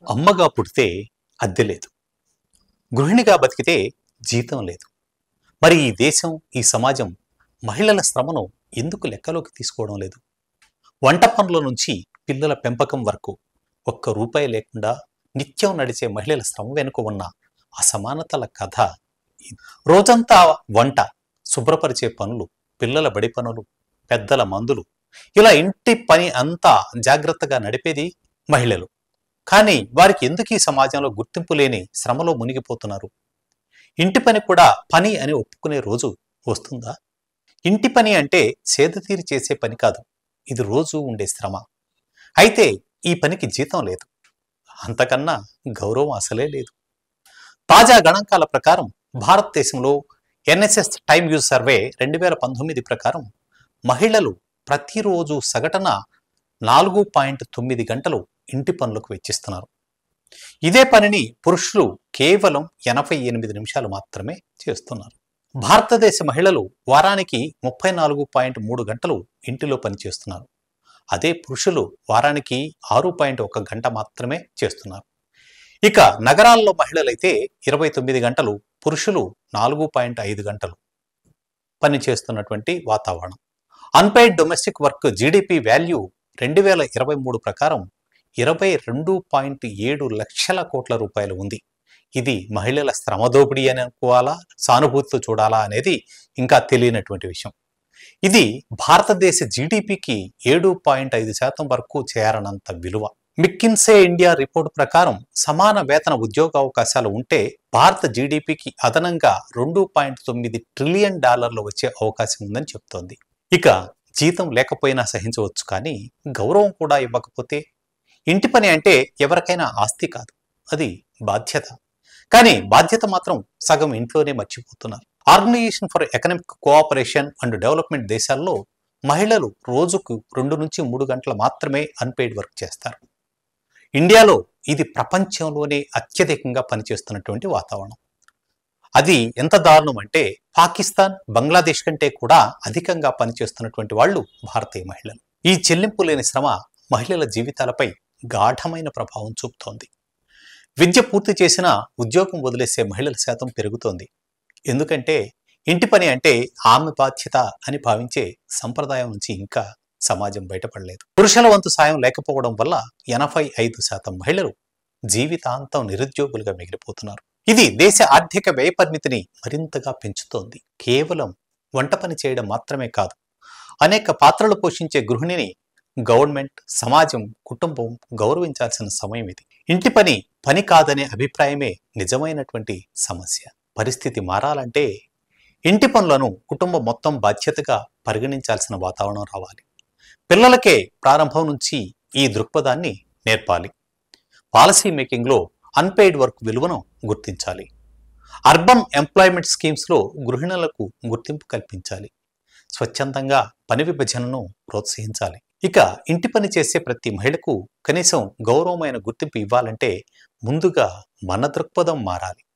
అమ్మగా పుడితే అద్దె లేదు, గృహిణిగా బతికితే జీతం లేదు. మరి ఈ దేశం, ఈ సమాజం మహిళల శ్రమను ఎందుకు లెక్కలోకి తీసుకోవడం లేదు? వంట పనుల నుంచి పిల్లల పెంపకం వరకు ఒక్క రూపాయి లేకుండా నిత్యం నడిచే మహిళల శ్రమ వెనుక ఉన్న అసమానతల కథ ఇది. రోజంతా వంట, శుభ్రపరిచే పనులు, పిల్లల బడి పనులు, పెద్దల మందులు, ఇలా ఇంటి పని అంతా జాగ్రత్తగా నడిపేది మహిళలు. కానీ వారికి ఎందుకు ఈ సమాజంలో గుర్తింపు లేని శ్రమలో మునిగిపోతున్నారు? ఇంటి పని కూడా పని అని ఒప్పుకునే రోజు వస్తుందా? ఇంటి పని అంటే సేదతీరి చేసే పని కాదు, ఇది రోజు ఉండే శ్రమ. అయితే ఈ పనికి జీతం లేదు, అంతకన్నా గౌరవం అసలే లేదు. తాజా గణాంకాల ప్రకారం భారతదేశంలో ఎన్ఎస్ఎస్ టైమ్ యూజ్ సర్వే 2019 ప్రకారం మహిళలు ప్రతిరోజు సగటున 4.9 గంటలు ఇంటి పనులకు వెచ్చిస్తున్నారు. ఇదే పనిని పురుషులు కేవలం 88 నిమిషాలు మాత్రమే చేస్తున్నారు. భారతదేశ మహిళలు వారానికి 34.3 గంటలు ఇంటిలో పనిచేస్తున్నారు. అదే పురుషులు వారానికి 6.1 గంట మాత్రమే చేస్తున్నారు. ఇక నగరాల్లో మహిళలైతే 29 గంటలు, పురుషులు 4.5 గంటలు పనిచేస్తున్నటువంటి వాతావరణం. Unpaid domestic work GDP value 2023 ప్రకారం 22.7 లక్షల కోట్ల రూపాయలు ఉంది. ఇది మహిళల శ్రమ దోపిడీ అని అనుకోవాలా, సానుభూతితో చూడాలా అనేది ఇంకా తెలియనటువంటి విషయం. ఇది భారతదేశ జీడిపికి 7.5% వరకు చేరనంత విలువ. మిక్కిన్సే ఇండియా రిపోర్ట్ ప్రకారం సమాన వేతన ఉద్యోగ అవకాశాలు ఉంటే భారత జీడిపికి అదనంగా $2.9 ట్రిలియన్ వచ్చే అవకాశం ఉందని చెప్తోంది. ఇక జీతం లేకపోయినా సహించవచ్చు, కానీ గౌరవం కూడా ఇవ్వకపోతే? ఇంటి పని అంటే ఎవరికైనా ఆస్తి కాదు, అది బాధ్యత. కానీ బాధ్యత మాత్రం సగం ఇంట్లోనే మర్చిపోతున్నారు. Organisation for economic cooperation and development దేశాల్లో మహిళలు రోజుకు 2 నుంచి 3 గంటలు మాత్రమే అన్పెయిడ్ వర్క్ చేస్తారు. ఇండియాలో ఇది ప్రపంచంలోనే అత్యధికంగా పనిచేస్తున్నటువంటి వాతావరణం. అది ఎంత దారుణం అంటే పాకిస్తాన్, బంగ్లాదేశ్ కంటే కూడా అధికంగా పనిచేస్తున్నటువంటి వాళ్ళు భారతీయ మహిళలు. ఈ చెల్లింపు లేని శ్రమ మహిళల జీవితాలపై గాఢమైన ప్రభావం చూపుతోంది. విద్య పూర్తి చేసిన ఉద్యోగం వదిలేసే మహిళల శాతం పెరుగుతోంది. ఎందుకంటే ఇంటి పని అంటే ఆమె బాధ్యత అని భావించే సంప్రదాయం నుంచి ఇంకా సమాజం బయటపడలేదు. పురుషుల వంతు సాయం లేకపోవడం వల్ల 85% మహిళలు జీవితాంతం నిరుద్యోగులుగా మిగిలిపోతున్నారు. ఇది దేశ ఆర్థిక వ్యయ పరిమితిని మరింతగా పెంచుతోంది. కేవలం వంట పని చేయడం మాత్రమే కాదు, అనేక పాత్రలు పోషించే గృహిణిని గవర్నమెంట్, సమాజం, కుటుంబం గౌరవించాల్సిన సమయం ఇది. ఇంటి పని పని కాదనే అభిప్రాయమే నిజమైనటువంటి సమస్య. పరిస్థితి మారాలంటే ఇంటి పనులను కుటుంబం మొత్తం బాధ్యతగా పరిగణించాల్సిన వాతావరణం రావాలి. పిల్లలకే ప్రారంభం నుంచి ఈ దృక్పథాన్ని నేర్పాలి. పాలసీ మేకింగ్లో అన్పెయిడ్ వర్క్ విలువను గుర్తించాలి. అర్బన్ ఎంప్లాయ్మెంట్ స్కీమ్స్లో గృహిణులకు గుర్తింపు కల్పించాలి. స్వచ్ఛందంగా పని విభజనను ప్రోత్సహించాలి. ఇక ఇంటి పని చేసే ప్రతి మహిళకు కనీసం గౌరవమైన గుర్తింపు ఇవ్వాలంటే ముందుగా మన దృక్పథం మారాలి.